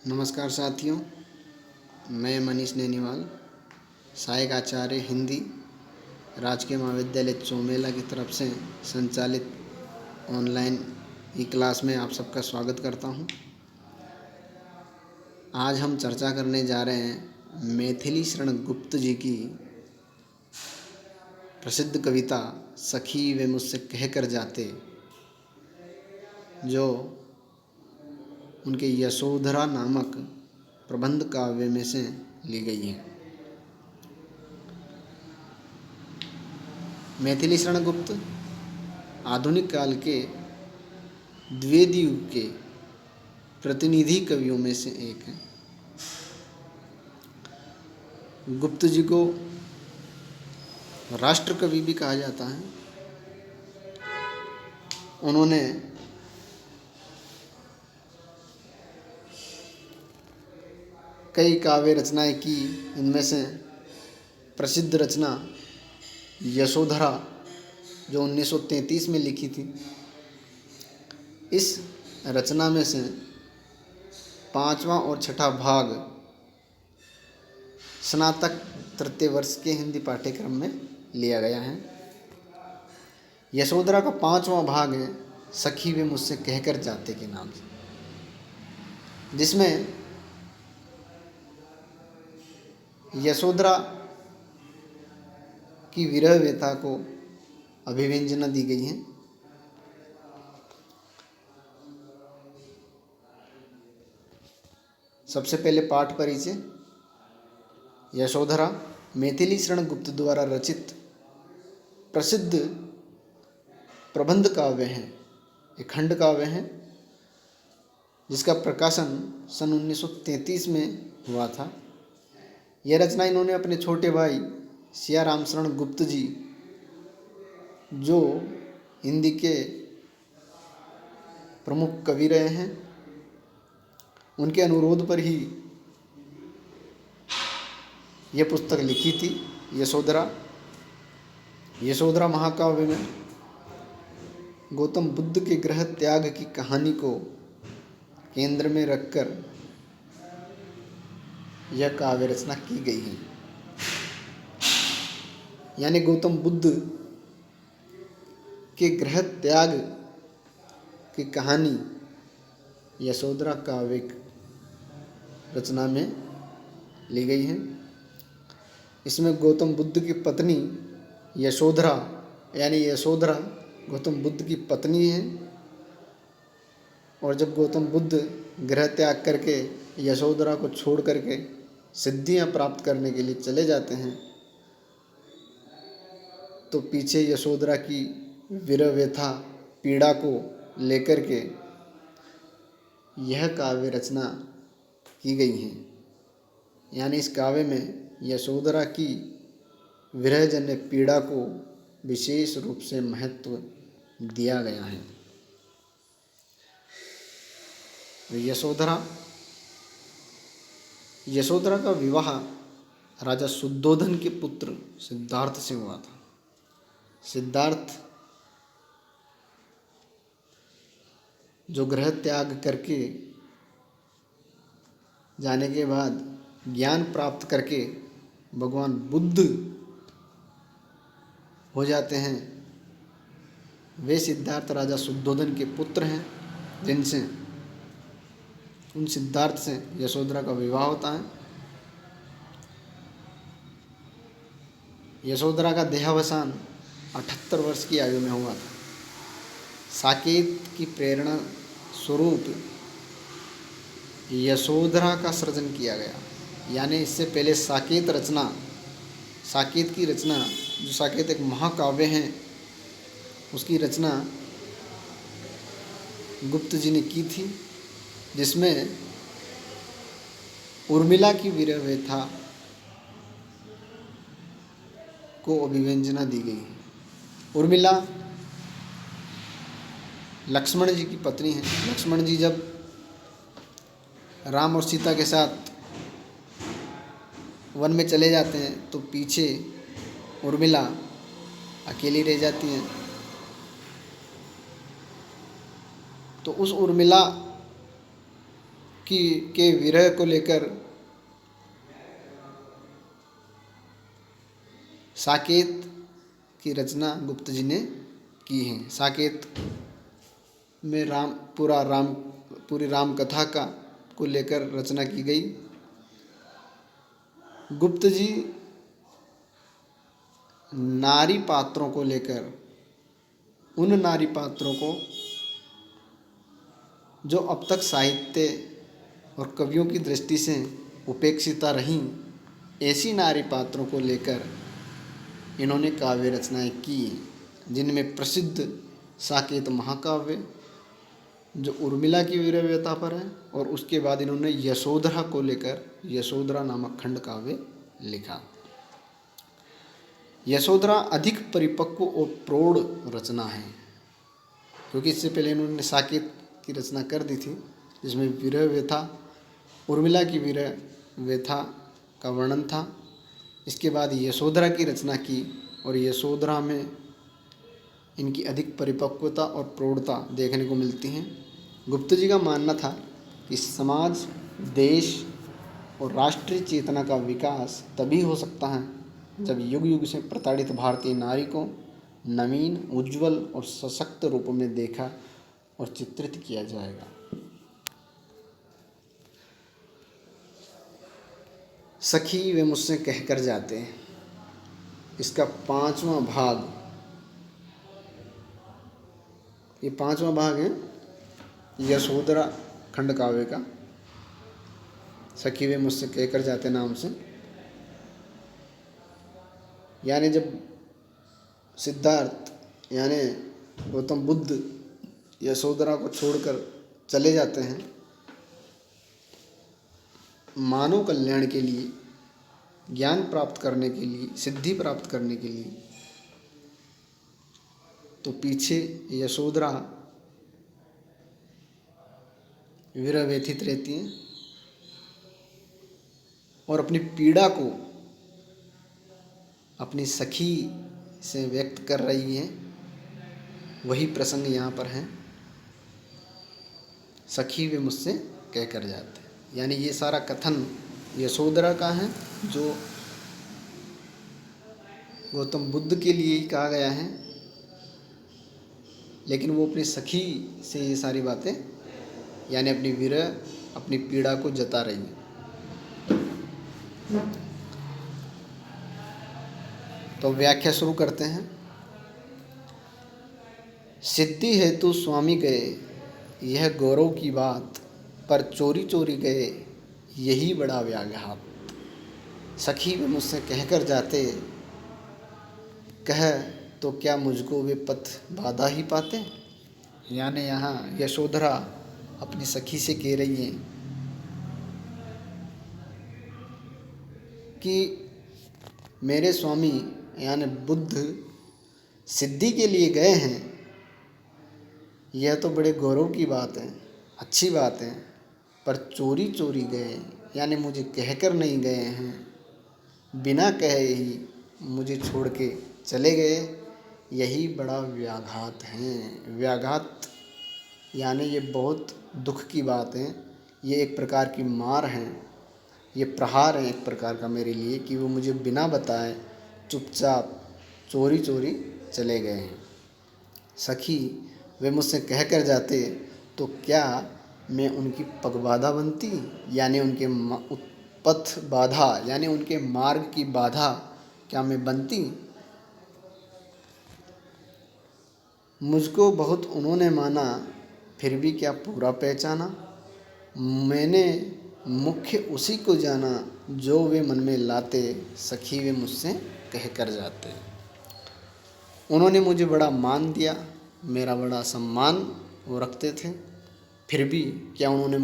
नमस्कार साथियों, मैं मनीष नैनीवाल, सहायक आचार्य हिंदी, राजकीय महाविद्यालय चौमेला की तरफ से संचालित ऑनलाइन ई क्लास में आप सबका स्वागत करता हूं। आज हम चर्चा करने जा रहे हैं मैथिली शरण गुप्त जी की प्रसिद्ध कविता सखी वे मुझसे कहकर जाते, जो उनके यशोधरा नामक प्रबंध काव्य में से ली गई है। मैथिली शरण गुप्त आधुनिक काल के द्विवेद युग के प्रतिनिधि कवियों में से एक हैं। गुप्त जी को राष्ट्र कवि भी कहा जाता है। उन्होंने कई काव्य रचनाएं की। इनमें से प्रसिद्ध रचना यशोधरा, जो 1933 में लिखी थी, इस रचना में से 5वां और 6ठा भाग स्नातक तृतीय वर्ष के हिंदी पाठ्यक्रम में लिया गया है। यशोधरा का 5वां भाग है सखी वे मुझसे कहकर जाते के नाम से, जिसमें यशोधरा की विरह व्यथा को अभिव्यंजना दी गई है। सबसे पहले पाठ परिचय। यशोधरा मैथिली शरण गुप्त द्वारा रचित प्रसिद्ध प्रबंध काव्य है, एक खंड काव्य है, जिसका प्रकाशन सन 1933 में हुआ था। यह रचना इन्होंने अपने छोटे भाई सिया राम शरण गुप्त जी, जो हिंदी के प्रमुख कवि रहे हैं, उनके अनुरोध पर ही यह पुस्तक लिखी थी। यशोधरा महाकाव्य में गौतम बुद्ध के गृह त्याग की कहानी को केंद्र में रखकर यह काव्य रचना की गई है। यानी गौतम बुद्ध के गृह त्याग की कहानी यशोधरा काव्य रचना में ली गई है। इसमें गौतम बुद्ध की पत्नी यशोधरा, यानी यशोधरा गौतम बुद्ध की पत्नी है, और जब गौतम बुद्ध गृह त्याग करके यशोधरा को छोड़ करके सिद्धियां प्राप्त करने के लिए चले जाते हैं, तो पीछे यशोधरा की विरह व्यथा पीड़ा को लेकर के यह काव्य रचना की गई है। यानी इस काव्य में यशोधरा की विरहजन्य पीड़ा को विशेष रूप से महत्व दिया गया है। यशोधरा का विवाह राजा शुद्धोधन के पुत्र सिद्धार्थ से हुआ था। सिद्धार्थ जो गृह त्याग करके जाने के बाद ज्ञान प्राप्त करके भगवान बुद्ध हो जाते हैं, वे सिद्धार्थ राजा शुद्धोधन के पुत्र हैं, जिनसे उन सिद्धार्थ से यशोधरा का विवाह होता है। यशोधरा का देहावसान 78 वर्ष की आयु में हुआ था। साकेत की प्रेरणा स्वरूप यशोधरा का सृजन किया गया। यानी इससे पहले साकेत की रचना, जो साकेत एक महाकाव्य है, उसकी रचना गुप्त जी ने की थी, जिसमें उर्मिला की विरह व्यथा को अभिव्यंजना दी गई है। उर्मिला लक्ष्मण जी की पत्नी है। लक्ष्मण जी जब राम और सीता के साथ वन में चले जाते हैं, तो पीछे उर्मिला अकेली रह जाती हैं। तो उस उर्मिला के विरह को लेकर साकेत की रचना गुप्त जी ने की है। साकेत में पूरी राम कथा को लेकर रचना की गई। गुप्त जी नारी पात्रों को लेकर, उन नारी पात्रों को जो अब तक साहित्य और कवियों की दृष्टि से उपेक्षिता रहीं, ऐसी नारी पात्रों को लेकर इन्होंने काव्य रचनाएं की, जिनमें प्रसिद्ध साकेत महाकाव्य जो उर्मिला की वीर व्यथा पर है, और उसके बाद इन्होंने यशोधरा को लेकर यशोधरा नामक खंड काव्य लिखा। यशोधरा अधिक परिपक्व और प्रौढ़ रचना है, क्योंकि इससे पहले इन्होंने साकेत की रचना कर दी थी, जिसमें वीर व्यथा, उर्मिला की वीर व्यथा का वर्णन था। इसके बाद यशोधरा की रचना की, और यशोधरा में इनकी अधिक परिपक्वता और प्रौढ़ता देखने को मिलती हैं। गुप्त जी का मानना था कि समाज, देश और राष्ट्रीय चेतना का विकास तभी हो सकता है जब युग युग से प्रताड़ित भारतीय नारी को नवीन, उज्जवल और सशक्त रूप में देखा और चित्रित किया जाएगा। सखी वे मुझसे कहकर जाते हैं, इसका 5वां भाग, ये 5वां भाग है यशोधरा खंड काव्य का, सखी वे मुझसे कहकर जाते नाम से। यानी जब सिद्धार्थ यानी गौतम बुद्ध यशोधरा को छोड़कर चले जाते हैं मानव कल्याण के लिए, ज्ञान प्राप्त करने के लिए, सिद्धि प्राप्त करने के लिए, तो पीछे यशोधरा विरह व्यथित रहती हैं और अपनी पीड़ा को अपनी सखी से व्यक्त कर रही हैं। वही प्रसंग यहाँ पर है, सखी वे मुझसे कह कर जाते हैं। यानी ये सारा कथन यशोधरा का है, जो गौतम बुद्ध के लिए ही कहा गया है, लेकिन वो अपनी सखी से ये सारी बातें यानी अपनी विरह, अपनी पीड़ा को जता रही है। तो व्याख्या शुरू करते हैं। सिद्धि हेतु स्वामी गए, यह गौरव की बात, पर चोरी चोरी गए, यही बड़ा व्याघात। सखी वे मुझसे कहकर जाते, कह तो क्या मुझको वे पथ बाधा ही पाते। यानी यहाँ यशोधरा अपनी सखी से कह रही हैं कि मेरे स्वामी यानी बुद्ध सिद्धि के लिए गए हैं, यह तो बड़े गौरव की बात है, अच्छी बात है, पर चोरी चोरी गए, यानी मुझे कहकर नहीं गए हैं, बिना कहे ही मुझे छोड़ के चले गए, यही बड़ा व्याघात है। व्याघात यानी ये बहुत दुख की बात है, ये एक प्रकार की मार है, ये प्रहार है एक प्रकार का मेरे लिए, कि वो मुझे बिना बताए चुपचाप चोरी चोरी चले गए हैं। सखी वे मुझसे कह कर जाते तो क्या मैं उनकी पगबाधा बनती, यानी उनके पथ बाधा यानी उनके मार्ग की बाधा क्या मैं बनती। मुझको बहुत उन्होंने माना, फिर भी क्या पूरा पहचाना। मैंने मुख्य उसी को जाना, जो वे मन में लाते, सखी वे मुझसे कह कर जाते। उन्होंने मुझे बड़ा मान दिया, मेरा बड़ा सम्मान वो रखते थे, फिर भी क्या उन्होंने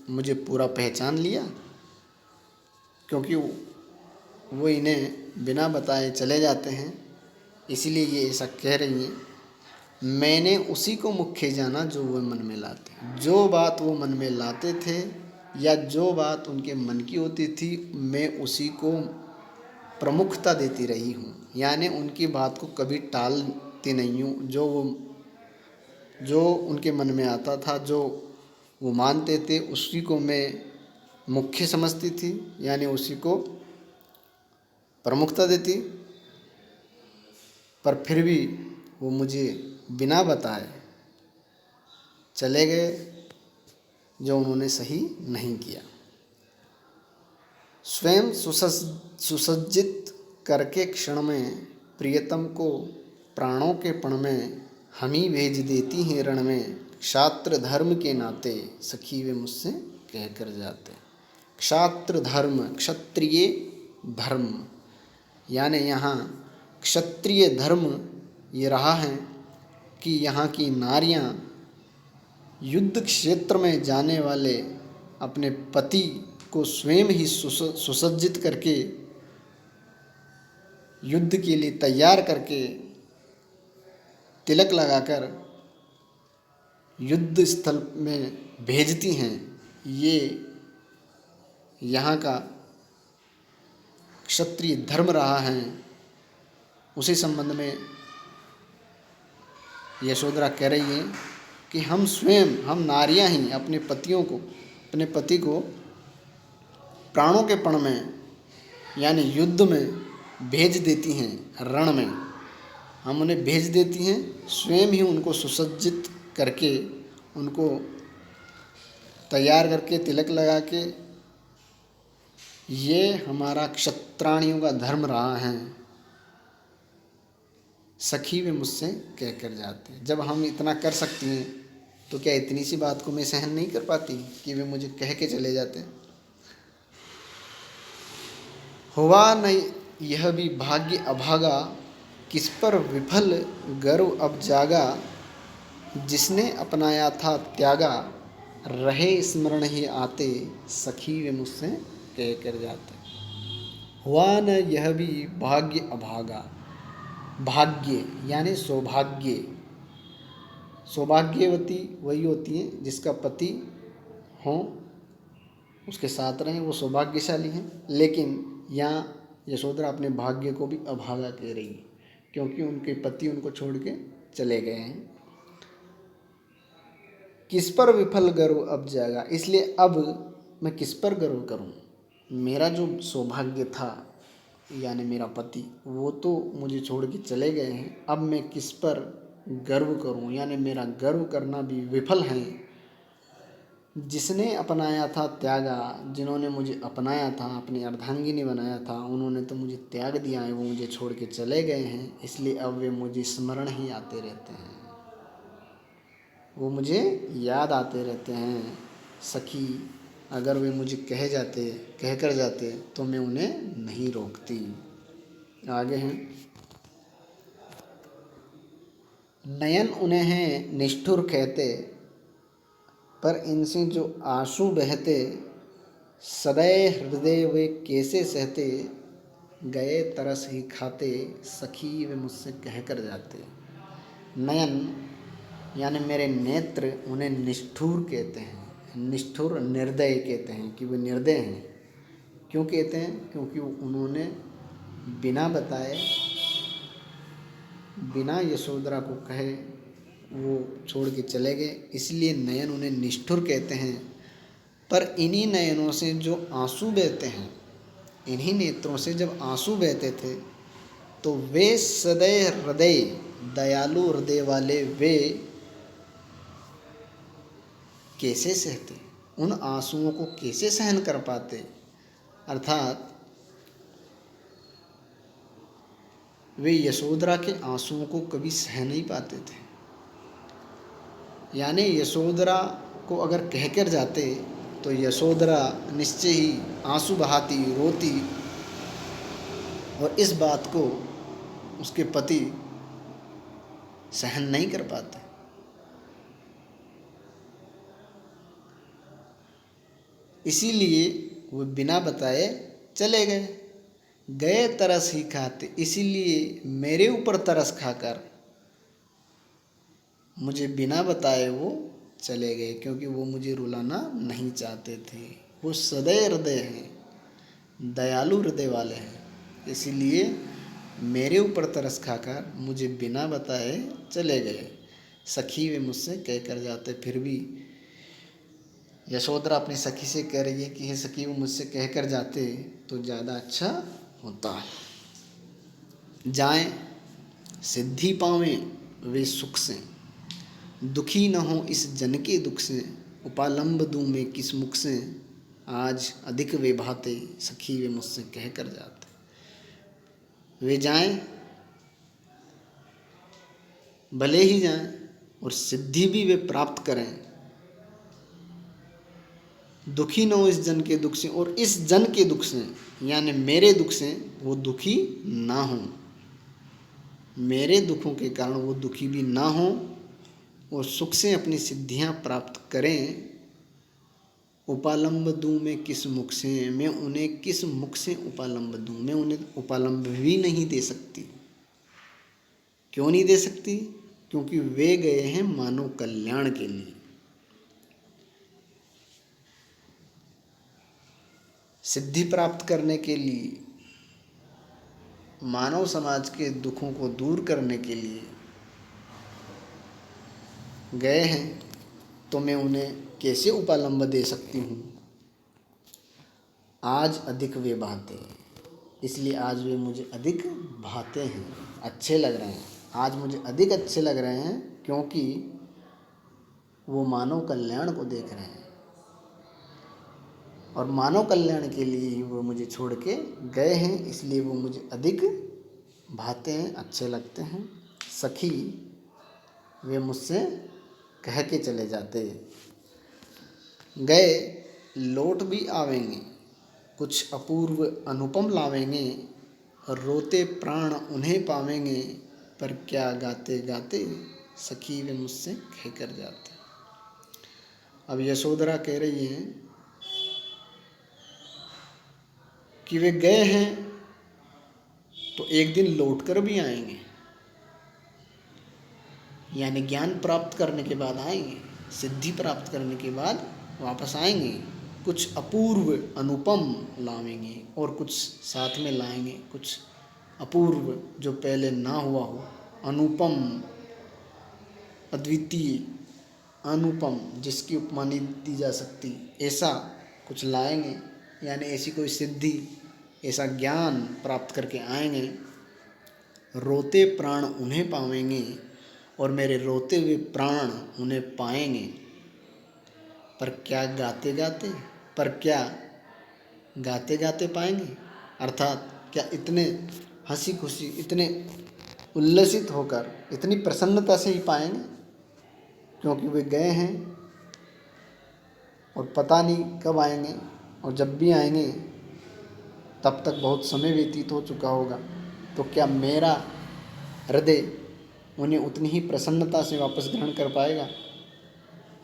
मुझे पूरा पहचान लिया, क्योंकि वो इन्हें बिना बताए चले जाते हैं, इसीलिए ये ऐसा कह रही हैं। मैंने उसी को मुख्य जाना जो वो मन में लाते, जो बात वो मन में लाते थे या जो बात उनके मन की होती थी, मैं उसी को प्रमुखता देती रही हूँ, यानी उनकी बात को कभी टालती नहीं हूँ। जो उनके मन में आता था, जो वो मानते थे, उसी को मैं मुख्य समझती थी, यानी उसी को प्रमुखता देती, पर फिर भी वो मुझे बिना बताए चले गए, जो उन्होंने सही नहीं किया। स्वयं सुसज्जित करके क्षण में प्रियतम को प्राणों के पण में हम ही भेज देती हैं रण में, क्षात्र धर्म के नाते सखी वे मुझसे कह कर जाते। क्षात्र धर्म, क्षत्रिय धर्म, यानी यहाँ क्षत्रिय धर्म ये रहा है कि यहाँ की नारियाँ युद्ध क्षेत्र में जाने वाले अपने पति को स्वयं ही सुसज्जित करके, युद्ध के लिए तैयार करके, तिलक लगाकर युद्ध स्थल में भेजती हैं। ये यहाँ का क्षत्रिय धर्म रहा है। उसी संबंध में यशोधरा कह रही है कि हम स्वयं, हम नारियां ही अपने पतियों को, अपने पति को प्राणों के पण में यानी युद्ध में भेज देती हैं, रण में हम उन्हें भेज देती हैं, स्वयं ही उनको सुसज्जित करके, उनको तैयार करके, तिलक लगा के। ये हमारा क्षत्राणियों का धर्म रहा है। सखी वे मुझसे कह कर जाते। जब हम इतना कर सकती हैं तो क्या इतनी सी बात को मैं सहन नहीं कर पाती कि वे मुझे कह के चले जाते। हुआ न यह भी भाग्य अभागा, किस पर विफल गर्व अब जागा, जिसने अपनाया था त्यागा, रहे स्मरण ही आते, सखी वे मुझसे कह कर जाते। हुआ न यह भी भाग्य अभागा, भाग्य यानी सौभाग्य, सौभाग्यवती वही होती है जिसका पति हो, उसके साथ रहें, वो सौभाग्यशाली हैं। लेकिन यहाँ यशोधरा अपने भाग्य को भी अभागा कह रही है, क्योंकि उनके पति उनको छोड़ के चले गए हैं। किस पर विफल गर्व अब जाएगा, इसलिए अब मैं किस पर गर्व करूं। मेरा जो सौभाग्य था यानी मेरा पति, वो तो मुझे छोड़ के चले गए हैं, अब मैं किस पर गर्व करूं, यानी मेरा गर्व करना भी विफल है। जिसने अपनाया था त्यागा, जिन्होंने मुझे अपनाया था, अपनी अर्धांगिनी बनाया था, उन्होंने तो मुझे त्याग दिया है, वो मुझे छोड़ के चले गए हैं, इसलिए अब वे मुझे स्मरण ही आते रहते हैं, वो मुझे याद आते रहते हैं। सखी अगर वे मुझे कह कर जाते तो मैं उन्हें नहीं रोकती। आगे हैं, नयन उन्हें हैं निष्ठुर कहते, पर इनसे जो आंसू बहते, सदैव हृदय वे कैसे सहते, गए तरस ही खाते, सखी वे मुझसे कह कर जाते। नयन यानी मेरे नेत्र उन्हें निष्ठुर कहते हैं, निष्ठुर निर्दय कहते हैं कि वे निर्दय हैं। क्यों कहते हैं? क्योंकि उन्होंने बिना बताए, बिना यशोधरा को कहे वो छोड़ के चले गए, इसलिए नयन उन्हें निष्ठुर कहते हैं। पर इन्हीं नयनों से जो आंसू बहते हैं, इन्हीं नेत्रों से जब आंसू बहते थे तो वे सदैव हृदय, दयालु हृदय वाले वे कैसे सहते, उन आंसुओं को कैसे सहन कर पाते, अर्थात वे यशोधरा के आंसुओं को कभी सह नहीं पाते थे। यानी यशोधरा को अगर कहकर जाते तो यशोधरा निश्चय ही आंसू बहाती, रोती, और इस बात को उसके पति सहन नहीं कर पाते। इसीलिए वो बिना बताए चले गए। गए तरस ही खाते, इसीलिए मेरे ऊपर तरस खाकर मुझे बिना बताए वो चले गए, क्योंकि वो मुझे रुलाना नहीं चाहते थे। वो सदैव हृदय हैं, दयालु हृदय वाले हैं, इसीलिए मेरे ऊपर तरस खाकर मुझे बिना बताए चले गए। सखी वे मुझसे कह कर जाते, फिर भी यशोधरा अपनी सखी से कह रही है कि हे सखी, वो मुझसे कह कर जाते तो ज़्यादा अच्छा होता। जाएं सिद्धि पावें वे सुख से, दुखी न हो इस जन के दुख से, उपालंब दूं मैं किस मुख से, आज अधिक वे भाते सखी वे मुझसे कह कर जाते। वे जाएं, भले ही जाएं और सिद्धि भी वे प्राप्त करें, दुखी न हो इस जन के दुख से, और इस जन के दुख से यानी मेरे दुख से वो दुखी ना हो, मेरे दुखों के कारण वो दुखी भी ना हो, और सुख से अपनी सिद्धियां प्राप्त करें। उपालंब दूं मैं किस मुख से, मैं उन्हें किस मुख से उपालंब दूं, मैं उन्हें उपालंब भी नहीं दे सकती। क्यों नहीं दे सकती? क्योंकि वे गए हैं मानव कल्याण के लिए। सिद्धि प्राप्त करने के लिए, मानव समाज के दुखों को दूर करने के लिए गए हैं, तो मैं उन्हें कैसे उपालंब दे सकती हूँ। आज अधिक वे भाते, इसलिए आज वे मुझे अधिक भाते हैं, अच्छे लग रहे हैं। आज मुझे अधिक अच्छे लग रहे हैं क्योंकि वो मानव कल्याण को देख रहे हैं, और मानव कल्याण के लिए ही वो मुझे छोड़ के गए हैं, इसलिए वो मुझे अधिक भाते हैं, अच्छे लगते हैं। सखी वे मुझसे कह के चले जाते, गए लौट भी आवेंगे, कुछ अपूर्व अनुपम लावेंगे, रोते प्राण उन्हें पावेंगे, पर क्या गाते गाते सखी वे मुझसे कह कर जाते। अब यशोधरा कह रही हैं कि वे गए हैं तो एक दिन लौट कर भी आएंगे, यानी ज्ञान प्राप्त करने के बाद आएंगे, सिद्धि प्राप्त करने के बाद वापस आएंगे, कुछ अपूर्व अनुपम लावेंगे, और कुछ साथ में लाएंगे, कुछ अपूर्व जो पहले ना हुआ हो, अनुपम अद्वितीय, अनुपम जिसकी उपमा नहीं दी जा सकती, ऐसा कुछ लाएंगे, यानी ऐसी कोई सिद्धि, ऐसा ज्ञान प्राप्त करके आएंगे। रोते प्राण उन्हें पावेंगे, और मेरे रोते हुए प्राण उन्हें पाएंगे, पर क्या गाते गाते, पर क्या गाते गाते पाएंगे, अर्थात क्या इतने हंसी खुशी, इतने उल्लसित होकर, इतनी प्रसन्नता से ही पाएंगे, क्योंकि वे गए हैं और पता नहीं कब आएंगे, और जब भी आएंगे तब तक बहुत समय व्यतीत हो चुका होगा। तो क्या मेरा हृदय उन्हें उतनी ही प्रसन्नता से वापस ग्रहण कर पाएगा?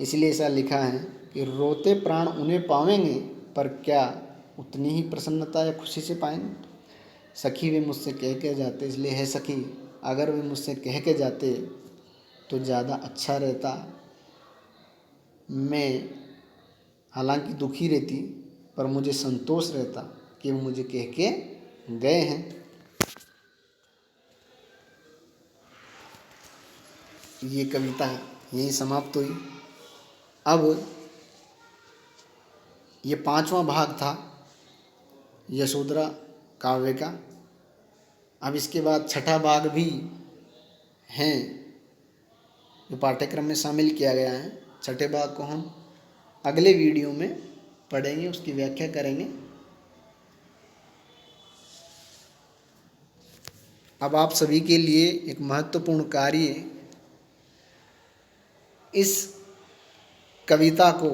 इसलिए ऐसा लिखा है कि रोते प्राण उन्हें पावेंगे, पर क्या उतनी ही प्रसन्नता या खुशी से पाएंगे। सखी वे मुझसे कह के जाते, इसलिए है सखी, अगर वे मुझसे कह के जाते तो ज़्यादा अच्छा रहता। मैं हालांकि दुखी रहती, पर मुझे संतोष रहता कि वो मुझे कह के गए हैं। ये कविता यहीं समाप्त हुई। अब ये 5वां भाग था यशोधरा काव्य का। अब इसके बाद 6ठा भाग भी हैं जो पाठ्यक्रम में शामिल किया गया है। 6ठे भाग को हम अगले वीडियो में पढ़ेंगे, उसकी व्याख्या करेंगे। अब आप सभी के लिए एक महत्वपूर्ण कार्य, इस कविता को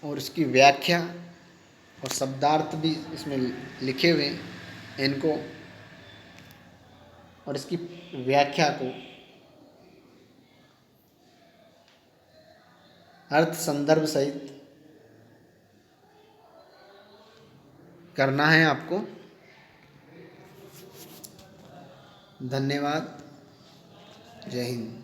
और इसकी व्याख्या और शब्दार्थ भी इसमें लिखे हुए हैं, इनको और इसकी व्याख्या को अर्थ संदर्भ सहित करना है आपको। धन्यवाद। जय हिंद।